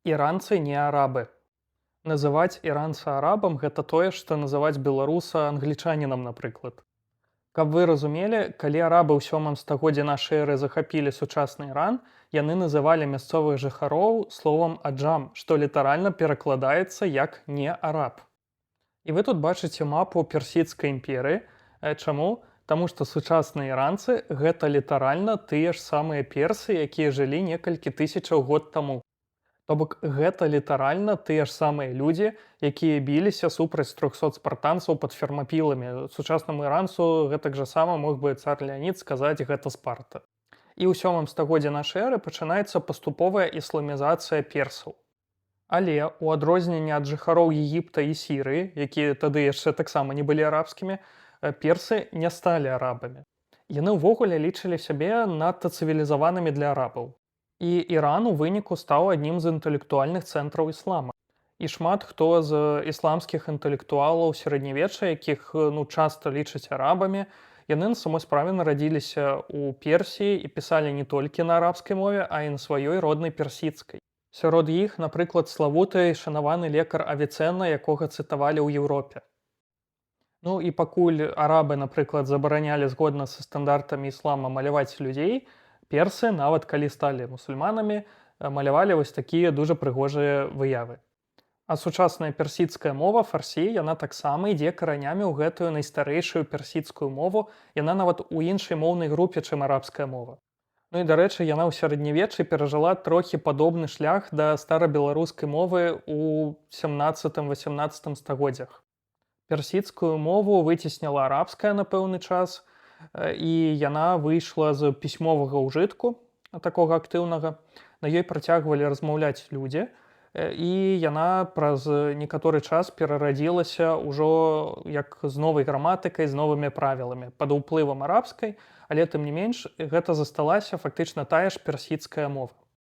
Іранцы не арабы. Называць іранца арабам гэта тое, што называць беларуса англічанінам, напрыклад. Каб вы разумелі, калі арабы ў 7 стагоддзі нашай эры захапілі сучасны Іран, яны называлі мясцовых жыхароў словам аджам, што літаральна перакладаецца як не араб. І вы тут бачыце мапу персідскай імперыі. Чаму? Таму што сучасныя іранцы гэта літаральна тыя ж самыя персы, якія жылі некалькі тысячаў год таму. То бок гэта літаральна тыя ж самыя людзі, якія біліся супраць 300 спартанцаў пад фермапіламі. Сучаснаму іранцу гэтак жа сама мог бы цар Леанід сказаць гэта Спарта. І ў 7 стагоддзі нашай эры пачынаецца паступовая ісламізацыя персаў. Але у адрозненне ад жыхароў Егіпта і Сірыі, якія тады яшчэ таксама не былі арабскімі, персы не сталі арабамі. Яны ўвогуле лічылі сябе надта цывілізаванымі для арабаў. І Іран у выніку стаў аднім з інтэлектуальных цэнтраў іслама. І шмат хто з ісламскіх інтэлектуалаў сярэднявечча, якіх часта лічаць арабамі, яны на самой справе нарадзіліся ў Персіі і пісалі не толькі на арабскай мове, а і на сваёй роднай персідскай. Сярод іх, напрыклад, славуты і шанаваны лекар Авіцэнна, якога цытавалі ў Еўропе. Ну і пакуль арабы, напрыклад, забаранялі згодна са стандартамі іслама маляваць людзей, персы, нават калі сталі мусульманамі, малявалі вось такія дужа прыгожыя выявы. А сучасная персідская мова, фарсі, яна таксама ідзе каранямі ў гэтую найстарэйшую персідскую мову, яна нават у іншай моўнай групе, чым арабская мова. Ну і, дарэчы, яна ў сярэднявеччы перажыла трохі падобны шлях да старабеларускай мовы ў 17-18 стагоддзях. Персідскую мову выцесніла арабская на пэўны час, і яна выйшла з пісьмовага ўжытку, такога актыўнага. На ёй працягвалі размаўляць людзі, і яна праз некаторы час перарадзілася ўжо як з новай граматыкай, з новымі правіламі, пад уплывам арабскай, але тым не менш гэта засталася фактычна тая ж персідская мова.